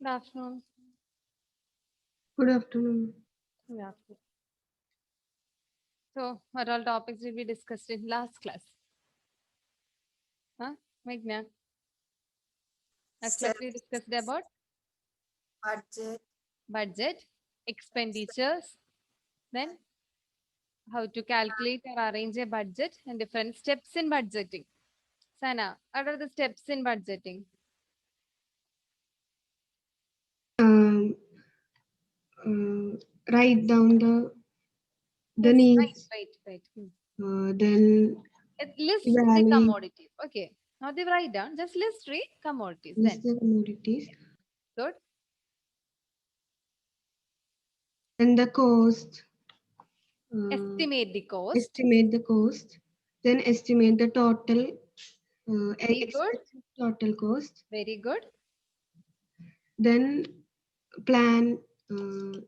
Good afternoon. Good afternoon. Good afternoon. So, what all topics did we discuss in last class? Huh? Meghna, last class we Savings, discussed about budget, budget, expenditures, then how to calculate or arrange a budget and different steps in budgeting. Sana, what are the steps in budgeting? Um, uh, Write down the Just wait, needs, wait, wait. then List the evaluate commodities. Okay. Not the write down, just list three commodities. Then, the commodities, good. then the cost, uh, Estimate the cost. estimate the cost, then estimate the total Very good. expected total cost, Very good. then plan, uh,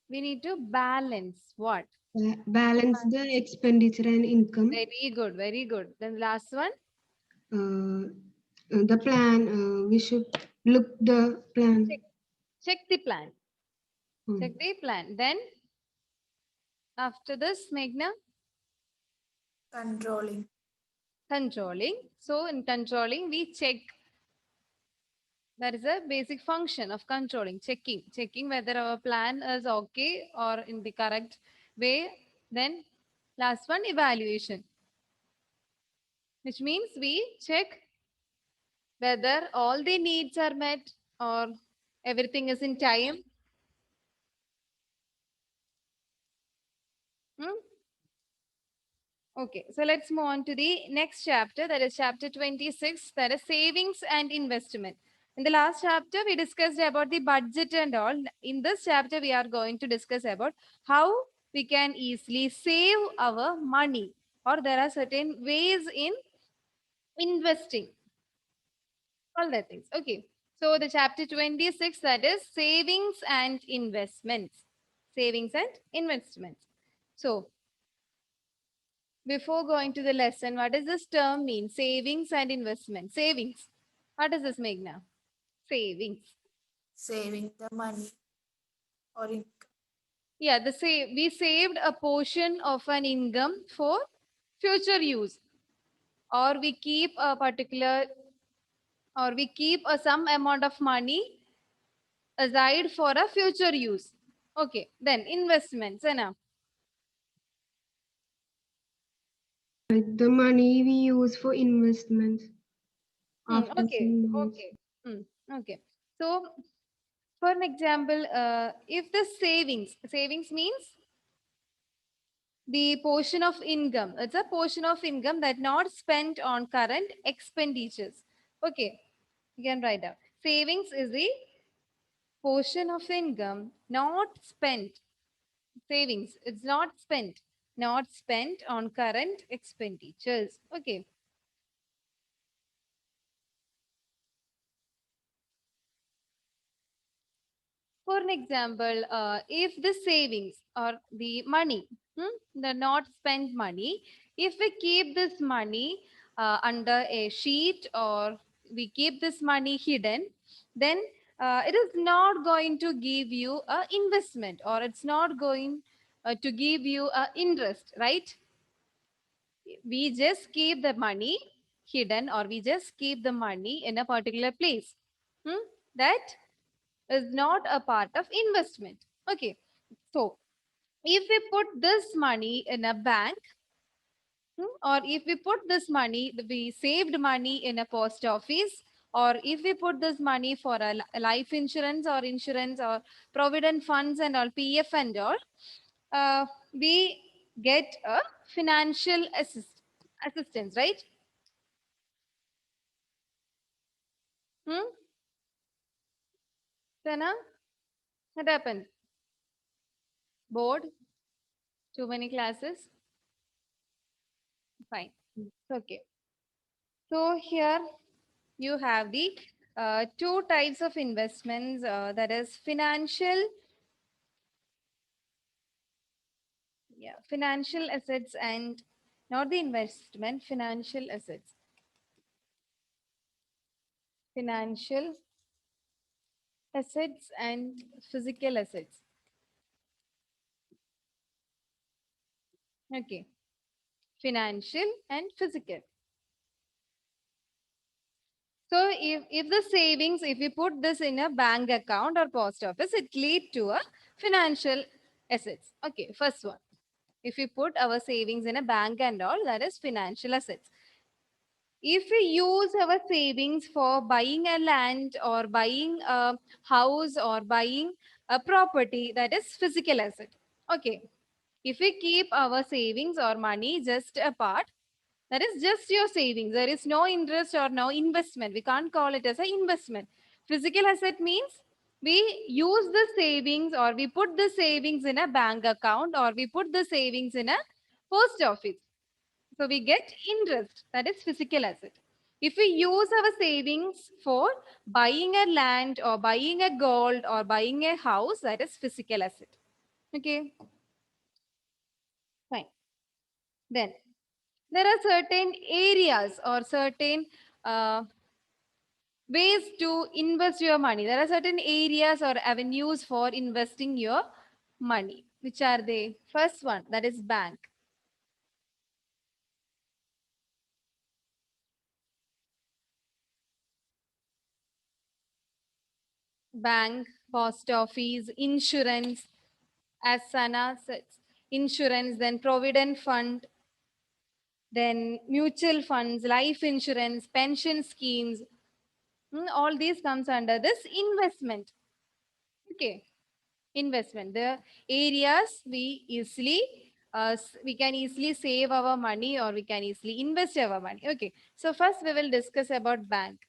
We need to balance what? balance the expenditure and income. Very good, very good. Then last one, Uh, the plan, we should look the plan. check, check the plan. Check Hmm. the plan. Then after this, Meghna, controlling, controlling. So in controlling, we check. That is a basic function of controlling, checking whether our plan is okay or in the correct way. Then last one, evaluation, which means we check whether all the needs are met or everything is in time. Hmm? Okay, so let's move on to the next chapter, that is chapter 26, that is savings and investment. In the last chapter, we discussed about the budget and all. In this chapter, we are going to discuss about how we can easily save our money, or there are certain ways in investing, all the things. Okay, so the chapter 26, that is savings and investments. Savings and investments. So, before going to the lesson, what does this term mean? Savings and investment. Savings. What does this make now? Savings. saving the money or income. Yeah, we saved a portion of an income for future use, or we keep a particular, or we keep a some amount of money aside for a future use. Okay, then investments. Enough. Like the money we use for investments after Okay, some months. okay, okay. So, for an example, if the savings means the portion of income, it's a portion of income that not spent on current expenditures. Okay, you can write down. Savings is the portion of income not spent. Savings, it's not spent on current expenditures. Okay. For an example, if the savings or the money, the not spent money, if we keep this money under a sheet or we keep this money hidden, then it is not going to give you a investment, or it's not going to give you a interest, right? We just keep the money hidden, or we just keep the money in a particular place. That is not a part of investment. Okay. So if we put this money in a bank, or if we put this money, we saved money in a post office, or if we put this money for a life insurance or provident funds and all, PF and all, we get a financial assistance, right? Hmm? Sana, what happened? Bored? Too many classes? Fine. Okay. So here you have the two types of investments, that is financial assets, and not the investment, financial assets. Financial Assets and physical assets. Okay. Financial and physical. So if the savings, if we put this in a bank account or post office, it lead to a financial assets. Okay, first one. If we put our savings in a bank and all, that is financial assets. If we use our savings for buying a land or buying a house or buying a property, that is physical asset. Okay. If we keep our savings or money just apart, that is just your savings. There is no interest or no investment. We can't call it as an investment. Physical asset means we use the savings or we put the savings in a bank account or we put the savings in a post office. So we get interest. That is physical asset. If we use our savings for buying a land or buying a gold or buying a house, that is physical asset. Okay, fine. Then there are certain areas or certain uh, ways to invest your money. There are certain areas or avenues for investing your money. Which are they? First one, that is bank. Bank, post office, insurance, as Sana says, insurance, then provident fund, then mutual funds, life insurance, pension schemes. All these comes under this investment. Okay, investment. The areas we can easily save our money or we can easily invest our money. Okay, so first we will discuss about bank.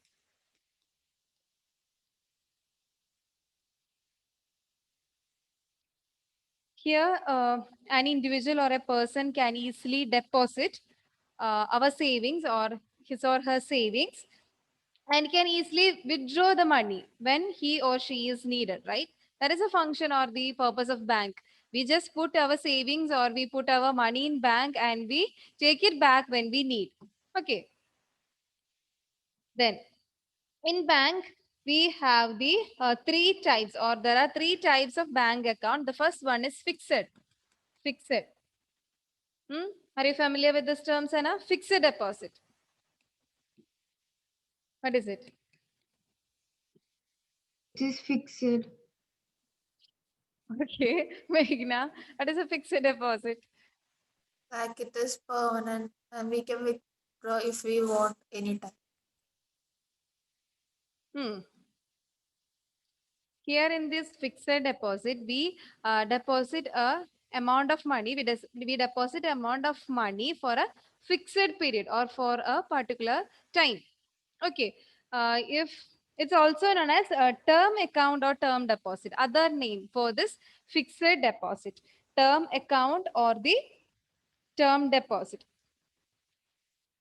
Here, an individual or a person can easily deposit our savings or his or her savings and can easily withdraw the money when he or she is needed, right? That is a function or the purpose of bank. We just put our savings or we put our money in bank and we take it back when we need. Okay. Then in bank, we have the three types or there are three types of bank account. The first one is fixed. Fixed. Hmm? Are you familiar with this term, Sana? Fixed deposit. What is it? It is fixed. Okay, Meghna, what is a fixed deposit? Like it is permanent and we can withdraw if we want anytime. Hmm. Here in this fixed deposit, we deposit a amount of money. We deposit amount of money for a fixed period or for a particular time. Okay. If it's also known as a term account or term deposit. Other name for this fixed deposit, term account or the term deposit.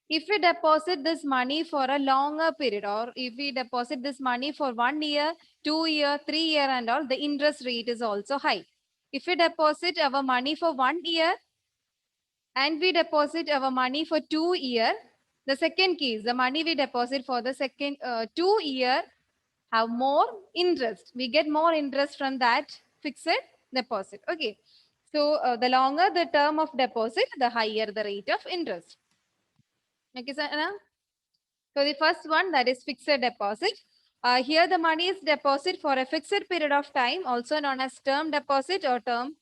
If we deposit this money for a longer period or if we deposit this money for 1 year, 2 year, 3 year and all, the interest rate is also high. If we deposit our money for 1 year and we deposit our money for 2 year, the second case, the money we deposit for the second 2 year have more interest. We get more interest from that fixed deposit. Okay. So the longer the term of deposit, the higher the rate of interest. Okay, Sana? So the first one, that is fixed deposit. Here the money is deposit for a fixed period of time, also known as term deposit or term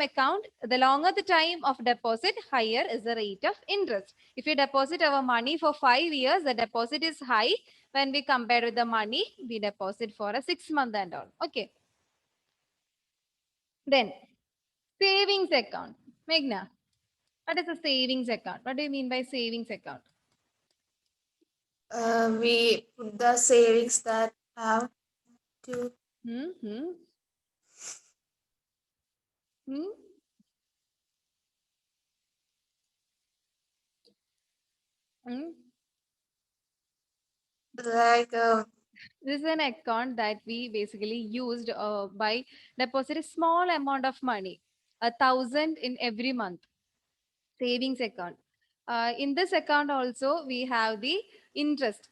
account. The longer the time of deposit, higher is the rate of interest. If we deposit our money for 5 years, the deposit is high when we compare with the money we deposit for a 6 month and all. Okay. Then savings account. Meghna, what is a savings account? What do you mean by savings account? We put the savings that have to Hmm, hmm, hmm, hmm. like This is an account that we basically used by depositing small amount of money, 1,000 in every month, savings account. In this account also we have the interest.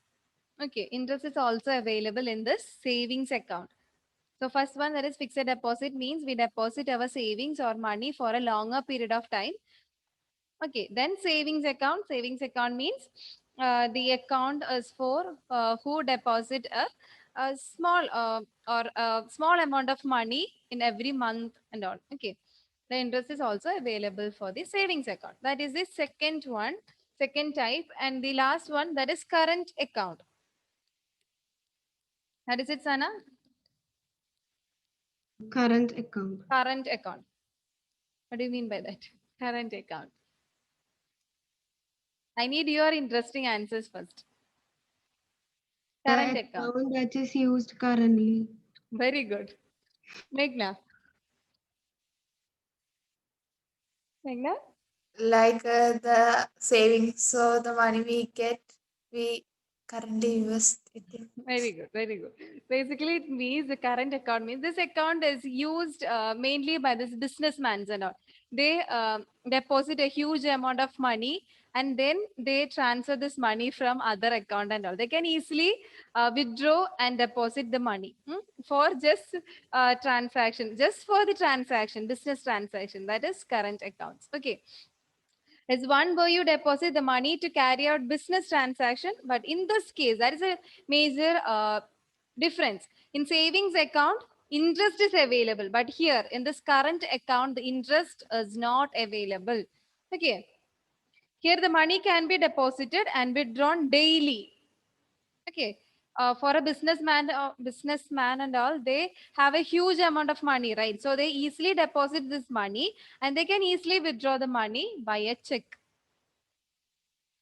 Okay, interest is also available in this savings account. So first one, that is fixed deposit, means we deposit our savings or money for a longer period of time. Okay, then savings account. Savings account means the account is for who deposit a small or a small amount of money in every month and all. Okay, the interest is also available for the savings account. That is the second one, second type, and the last one, that is current account. That is it, Sana. Current account. Current account. What do you mean by that? Current account. I need your interesting answers first. Current The account. account that is used currently. Very good. Meghna. Meghna? Like the savings, so the money we get, we currently invest it in. Very good, very good. Basically, it means the current account means this account is used mainly by this businessmen and all. They deposit a huge amount of money and then they transfer this money from other account and all. They can easily withdraw and deposit the money for just transaction, just for the transaction, business transaction. That is current accounts. Okay. Is one where you deposit the money to carry out business transaction, but in this case, that is a major difference. In savings account, interest is available, but here in this current account, the interest is not available. Okay, here the money can be deposited and withdrawn daily. Okay. For a businessman and all, they have a huge amount of money, right? So they easily deposit this money and they can easily withdraw the money by a check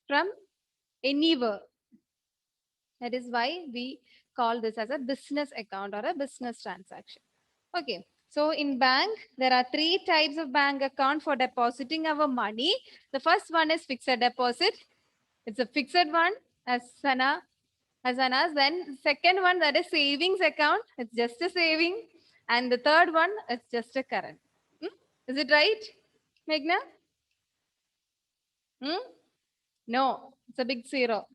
from anywhere. That is why we call this as a business account or a business transaction. Okay. So in bank, there are three types of bank account for depositing our money. The first one is fixed deposit. It's a fixed one, as Sana. Then second one, that is savings account. It's just a saving. And the third one, it's just a current. Hmm? Is it right, Meghna? Hmm? No, it's a big zero.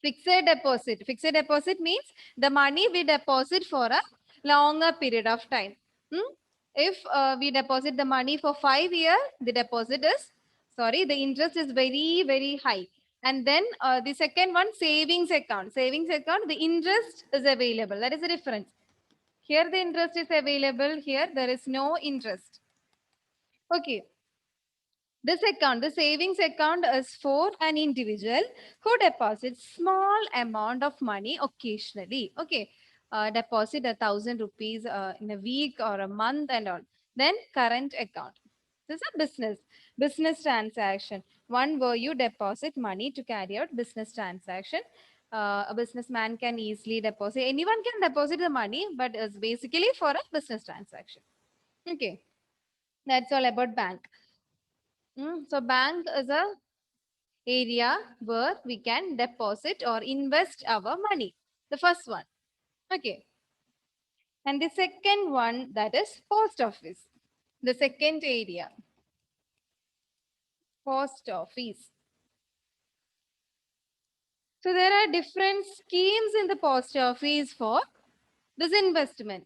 Fixed deposit. Fixed deposit means the money we deposit for a longer period of time. Hmm? If we deposit the money for 5 years, the deposit is, sorry, the interest is very, very high. And then the second one, savings account. Savings account, the interest is available. That is the difference. Here the interest is available. Here there is no interest. Okay. This account, the savings account is for an individual who deposits small amount of money occasionally. Okay. Deposit 1,000 rupees in a week or a month and all. Then current account. This is a business transaction. One where you deposit money to carry out business transaction. A businessman can easily deposit. Anyone can deposit the money, but it's basically for a business transaction. Okay. That's all about bank. So bank is a area where we can deposit or invest our money. The first one. Okay. And the second one, that is post office. The second area, post office. So there are different schemes in the post office for this investment.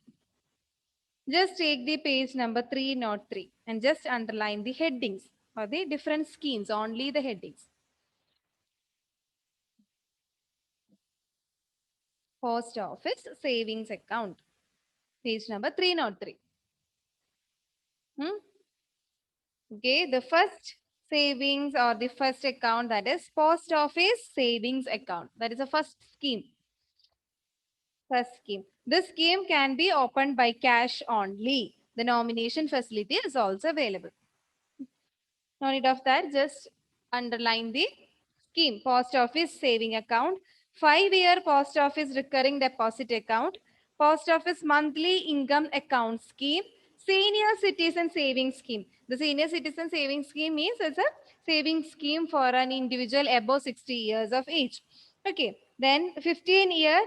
Just take the page number 303 and just underline the headings or the different schemes, only the headings. Post office savings account, page number 303. Hmm? Okay, the first savings or the first account, that is post office savings account. That is the first scheme. First scheme. This scheme can be opened by cash only. The nomination facility is also available. No need of that. Just underline the scheme. Post office saving account. 5-year post office recurring deposit account. Post office monthly income account scheme. Senior citizen saving scheme. The senior citizen saving scheme means it's a saving scheme for an individual above 60 years of age. Okay. Then 15-year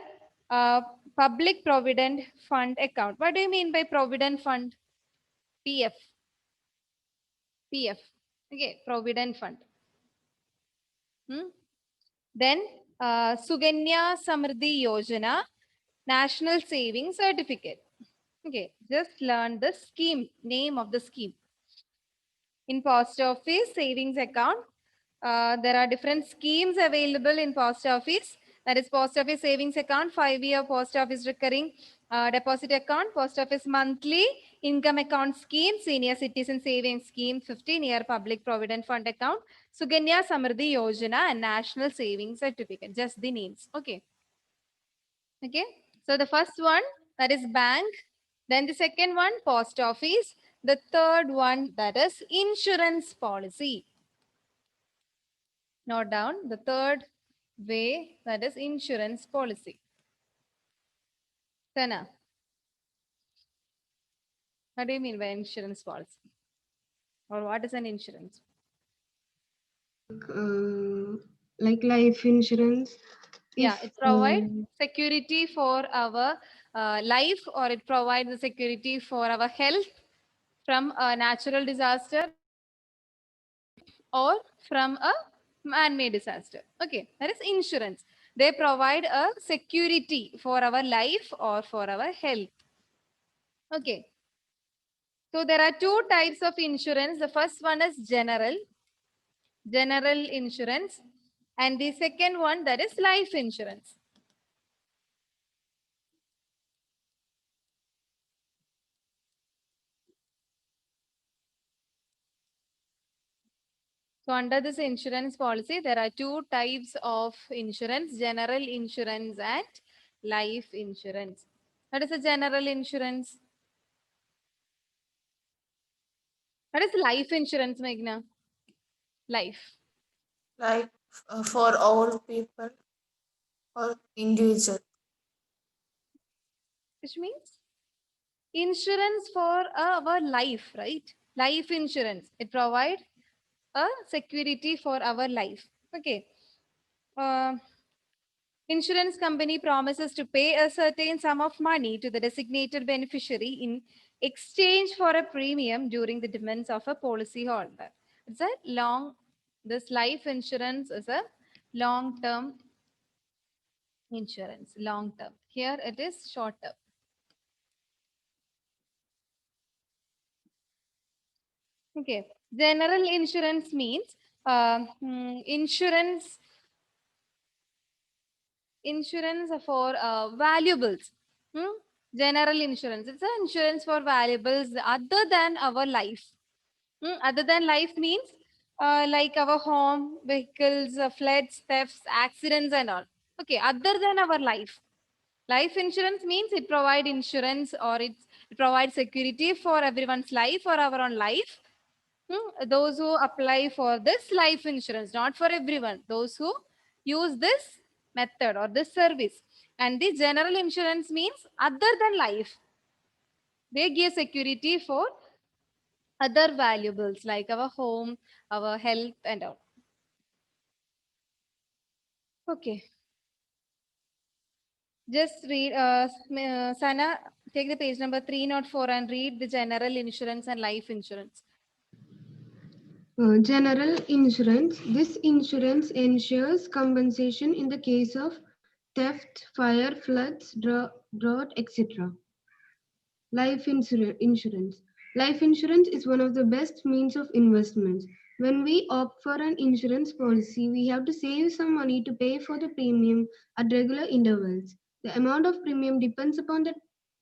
uh, public provident fund account. What do you mean by provident fund? PF. PF. Okay, provident fund. Hmm? Then Suganya Samriddhi Yojana, National Savings Certificate. Okay, just learn the scheme, name of the scheme. In post office savings account, there are different schemes available in post office. That is post office savings account, 5-year post office recurring deposit account, post office monthly income account scheme, senior citizen savings scheme, 15-year public provident fund account, Suganya Samriddhi Yojana, and National Savings Certificate. Just the names. Okay. Okay. So the first one, that is bank. Then the second one, post office. The third one, that is insurance policy. Note down the third way, that is insurance policy. Sana, what do you mean by insurance policy? Or what is an insurance? Like life insurance. Yeah, If it provides security for our life, or it provides the security for our health from a natural disaster or from a man-made disaster. Okay, that is insurance. They provide a security for our life or for our health. Okay, so there are two types of insurance. The first one is general insurance, and the second one, that is life insurance. So under this insurance policy, there are two types of insurance, general insurance and life insurance. What is a general insurance? What is life insurance, Meghna? Life, like for all people or individual. which means insurance for our life, right? Life insurance. It provides a security for our life. Okay. Uh, Insurance company promises to pay a certain sum of money to the designated beneficiary in exchange for a premium during the demands of a policyholder. It's a this life insurance is a long-term insurance, long-term. Here it is short-term. Okay. General insurance means insurance for valuables. Hmm? General insurance. It's an insurance for valuables other than our life. Other than life means like our home, vehicles, floods, thefts, accidents, and all. Okay, other than our life. Life insurance means it provides insurance, or it provides security for everyone's life or our own life. Those who apply for this life insurance, not for everyone, those who use this method or this service. And the general insurance means other than life, they give security for other valuables like our home, our health, and all. Okay, just read, Sana, take the page number 304 and read the general insurance and life insurance. general insurance, this insurance ensures compensation in the case of theft, fire, floods, drought, etc. Insurance. Life insurance is one of the best means of investments. When we opt for an insurance policy, we have to save some money to pay for the premium at regular intervals. The amount of premium depends upon the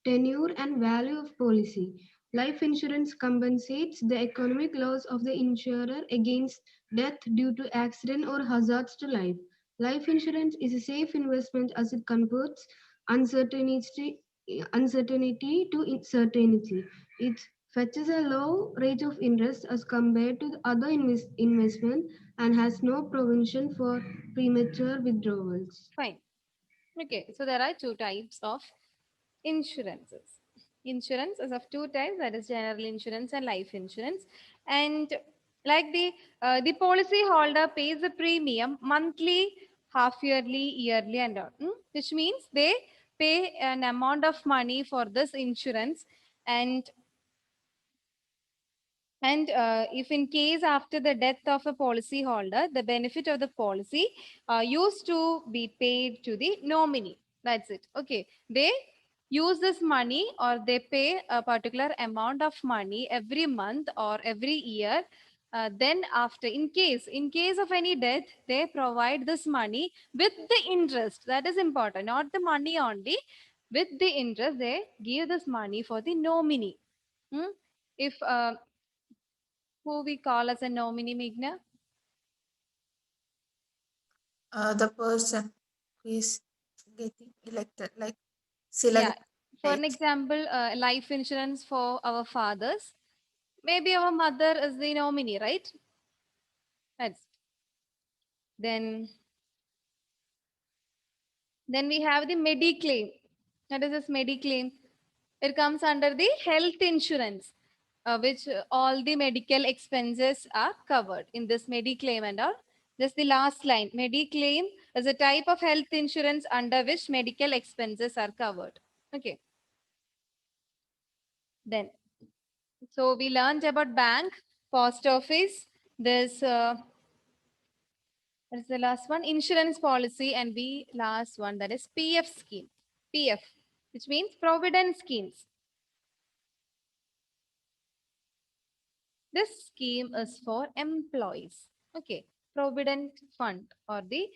tenure and value of policy. Life insurance compensates the economic loss of the insurer against death due to accident or hazards to life. Life insurance is a safe investment as it converts uncertainty uncertainty to certainty. It fetches a low rate of interest as compared to the other investment and has no provision for premature withdrawals. Fine. Okay, so there are two types of insurances. Insurance is of two types, that is general insurance and life insurance. And like the policy holder pays a premium monthly, half yearly, yearly, and all, which means they pay an amount of money for this insurance, and And if in case after the death of a policy holder, the benefit of the policy used to be paid to the nominee. That's it. Okay. They use this money or they pay a particular amount of money every month or every year. Then after, in case of any death, they provide this money with the interest. That is important. Not the money only. With the interest, they give this money for the nominee. Hmm? If who we call as a nominee, Meghna? The person who is getting elected, like Yeah. select, For an right? example, life insurance for our fathers. Maybe our mother is the nominee, right? That's then. Then we have the Mediclaim. What is this Mediclaim? It comes under the health insurance, which all the medical expenses are covered in this Mediclaim and all. Just the last line. Mediclaim is a type of health insurance under which medical expenses are covered. Okay. Then, so we learned about bank, post office. This is the last one, insurance policy, and the last one that is PF scheme. PF, which means provident schemes. This scheme is for employees. Okay, provident fund or the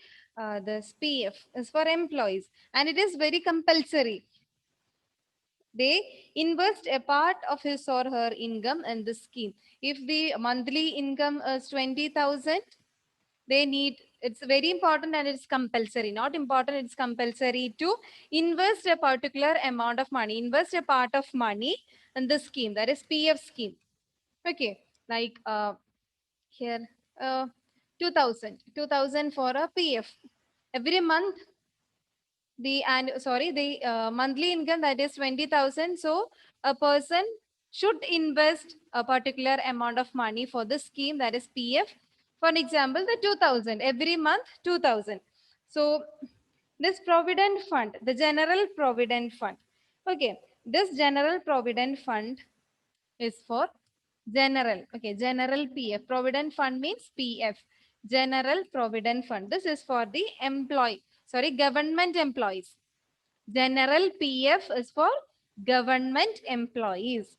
this PF is for employees, and it is very compulsory. They invest a part of his or her income in the scheme. If the monthly income is 20,000, they need, it's very important and it's compulsory. Not important, it's compulsory to invest a particular amount of money, invest a part of money in the scheme, that is PF scheme. Okay, like here, uh, 2000 for a PF. Every month the, and sorry, the monthly income, that is 20,000. So a person should invest a particular amount of money for the scheme, that is PF. For an example, the 2000 every month, 2000. So this provident fund, the general provident fund. Okay, this general provident fund is for general. Okay, general PF. Provident fund means PF. General provident fund. This is for the employee, sorry, government employees. General PF is for government employees.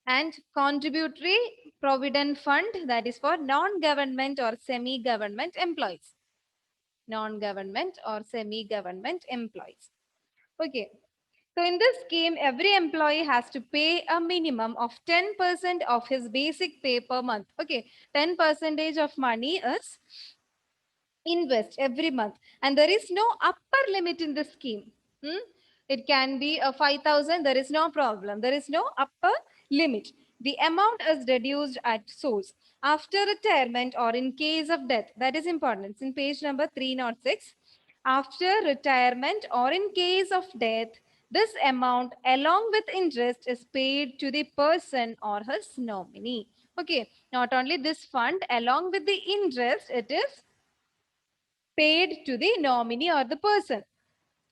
And contributory provident fund, that is for non-government or semi-government employees. Non-government or semi-government employees. Okay. So in this scheme, every employee has to pay a minimum of 10% of his basic pay per month. Okay. 10% of money is invest every month, and there is no upper limit in the scheme. Hmm? It can be a 5,000, there is no problem, there is no upper limit. The amount is reduced at source after retirement or in case of death. That is important. It's in page number 306. After retirement or in case of death, this amount along with interest is paid to the person or his nominee. Okay, not only this fund, along with the interest, it is paid to the nominee or the person.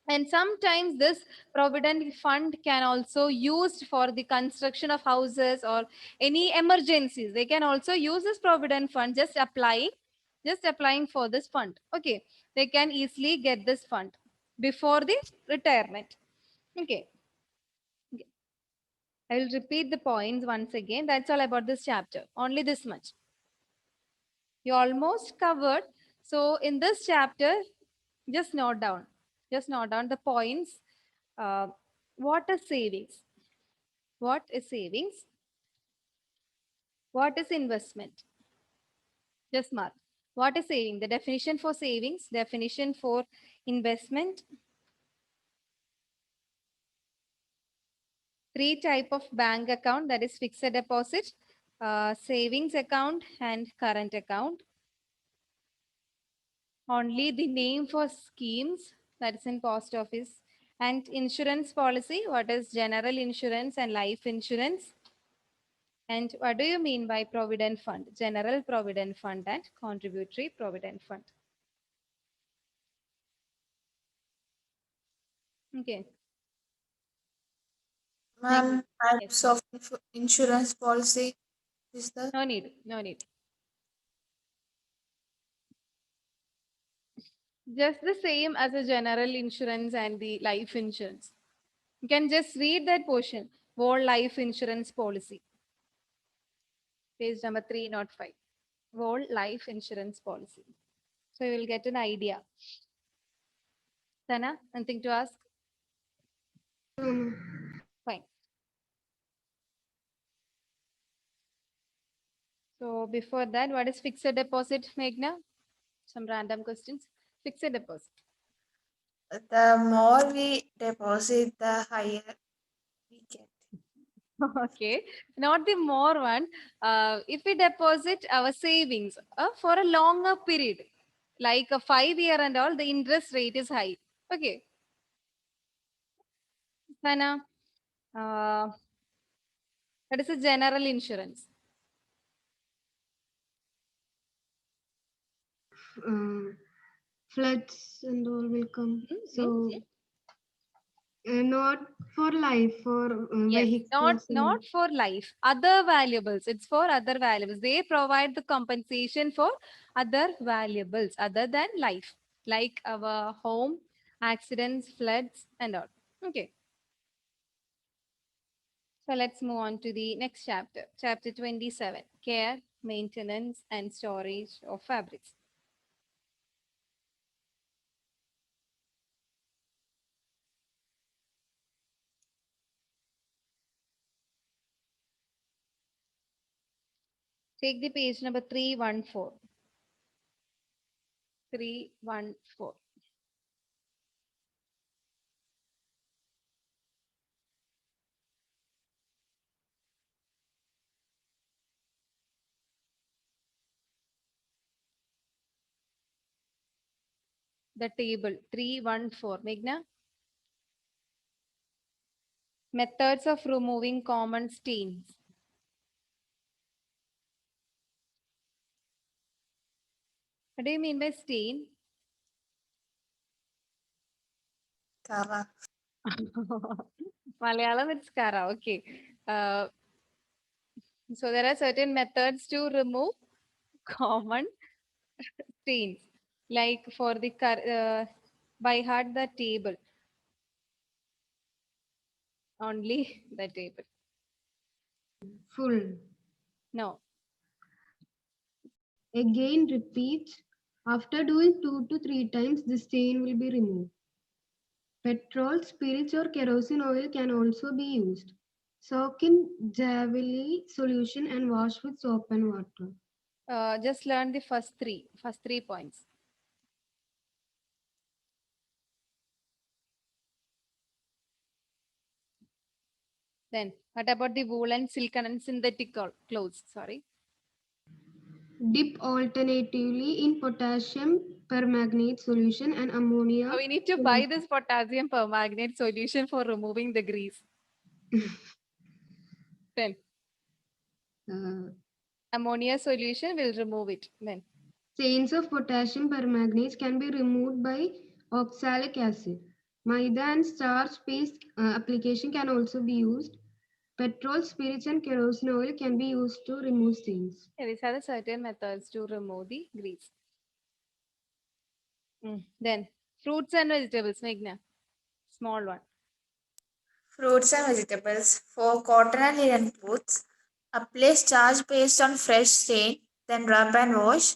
And sometimes this provident fund can also used for the construction of houses or any emergencies. They can also use this provident fund, just applying for this fund. Okay, they can easily get this fund before the retirement. Okay, I will repeat the points once again. That's all about this chapter. Only this much. You almost covered. So in this chapter, just note down. Just note down the points. Uh, what is savings? What is savings? What is investment? Just mark. What is saving? The definition for savings, definition for investment. Three type of bank account, that is fixed deposit, savings account, and current account. Only the name for schemes, that is in post office. And insurance policy, what is general insurance and life insurance. And what do you mean by provident fund? General provident fund and contributory provident fund. Okay. Next. Ma'am, Yes. types of insurance policy. Is the No need. No need. Just the same as a general insurance and the life insurance. You can just read that portion. Whole life insurance policy. Page number 305. Whole life insurance policy. So you will get an idea. Sana, anything to ask? No, Fine. So before that, what is fixed deposit, Meghna? Some random questions. Fixed deposit. more we deposit, the higher we get. Okay, not the more one. If we deposit our savings for a longer period, like a 5 year and all, the interest rate is high. Okay, Sana, that is a general insurance. floods and all will come. Mm-hmm. So not for life, for Yes, vehicles and all. not for life. Other valuables. It's for other valuables. They provide the compensation for other valuables other than life, like our home, accidents, floods, and all. Okay. So let's move on to the next chapter, chapter 27, care, maintenance, and storage of fabrics. Take the page number 314. 314. The table 314. Meghna, methods of removing common stains. What do you mean by stain? Kara. Malayalam, it's kara. Okay. Uh, so there are certain methods to remove common stains, like for the by heart the table, only the table. Full. No, Again, repeat. After doing 2 to 3 times, the stain will be removed. Petrol, spirits, or kerosene oil can also be used. Soak in Javeli solution and wash with soap and water. just learn the first three points. Then, what about the wool and silk and synthetic clothes? Sorry. Dip alternatively in potassium permanganate solution and So ammonia we need to buy solution. this potassium permanganate solution for removing the grease. Then, Uh, ammonia solution will remove it. Then, Stains of potassium permanganate can be removed by oxalic acid. Maida and starch paste application can also be used. Petrol, spirits, and kerosene oil can be used to remove stains. yeah, these are the certain methods to remove the grease. Then, fruits and vegetables, Meghna. Small one. Fruits and vegetables. For cotton and linen clothes, apply starch paste on fresh stain, then rub and wash.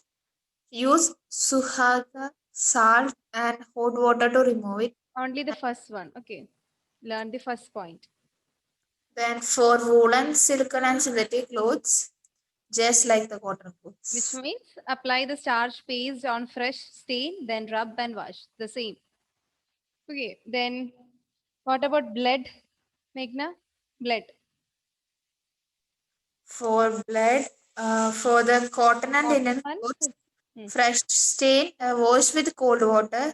Use suhaga, salt, and hot water to remove it. Only the first one. Okay. Learn the first point. Then for woolen, silken, and synthetic clothes, just like the cotton Which clothes. means apply the starch paste on fresh stain, then rub and wash. The same. Okay. Then what about blood, Meghna? Blood. For the cotton and Cotton linen and clothes, hmm. fresh stain, wash with cold water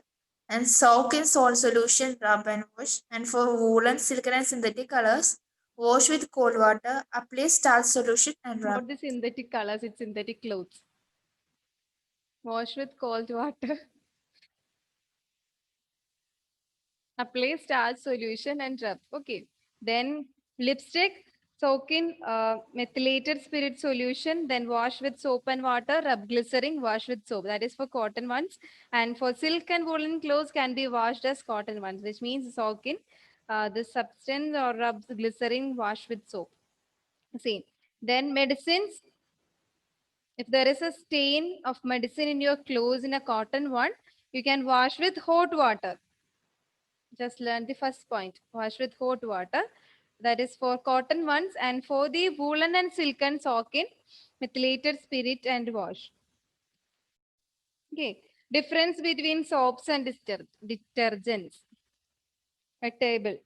and soak in salt solution, rub and wash. And for woolen, silken, and synthetic colors, wash with cold water, apply starch solution and rub. Not the synthetic colors, it's synthetic clothes. Wash with cold water. Apply starch solution and rub. Okay. Then lipstick. Soak in methylated spirit solution, then wash with soap and water, rub glycerin, wash with soap. That is for cotton ones. And for silk and woolen clothes can be washed as cotton ones, which means soak in this substance or rub glycerin, wash with soap. Same. Then medicines. If there is a stain of medicine in your clothes in a cotton one, you can wash with hot water. Just learn the first point. Wash with hot water. That is for cotton ones, and for the woolen and silken soak in methylated spirit and wash. Okay. Difference between soaps and detergents. A table.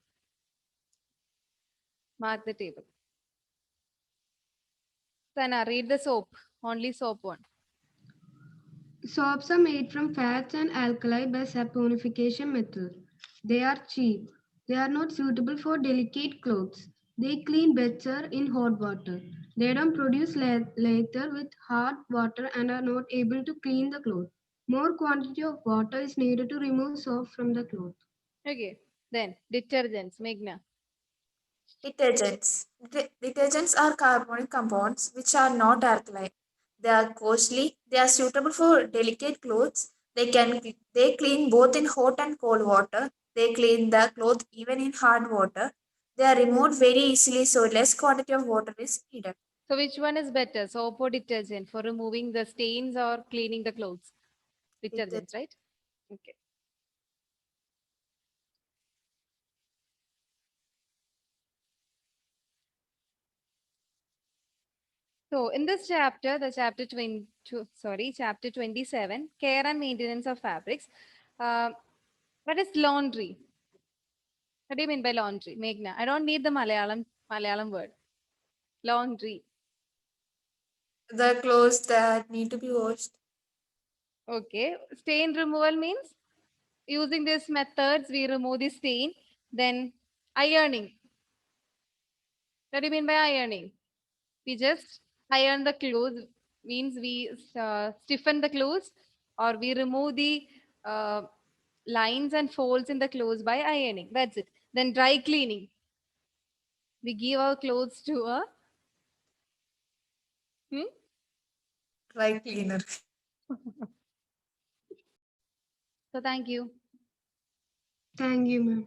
Mark the table. Sana, read the soap. Only soap one. Soaps are made from fats and alkali by saponification method. They are cheap. They are not suitable for delicate clothes. They clean better in hot water. They don't produce lather with hard water and are not able to clean the cloth. More quantity of water is needed to remove soap from the cloth. Okay. Then detergents. Meghna. Detergents. Detergents are carbonic compounds which are not alkaline. They are costly. They are suitable for delicate clothes. They clean both in hot and cold water. They clean the cloth even in hard water. They are removed very easily, so less quantity of water is needed. So which one is better, soap or detergent for removing the stains or cleaning the clothes? Detergent. Detergents, right? Okay. So in this chapter, the chapter 20, chapter 27, care and maintenance of fabrics. Uh, what is laundry? What do you mean by laundry, Meghna? I don't need the Malayalam word. Laundry. The clothes that need to be washed. Okay. Stain removal means using these methods we remove the stain. Then ironing. What do you mean by ironing? We just iron the clothes, means we stiffen the clothes, or we remove the uh, lines and folds in the clothes by ironing. That's it. Then dry cleaning. We give our clothes to a hmm? Dry cleaner. So thank you. Thank you, ma'am.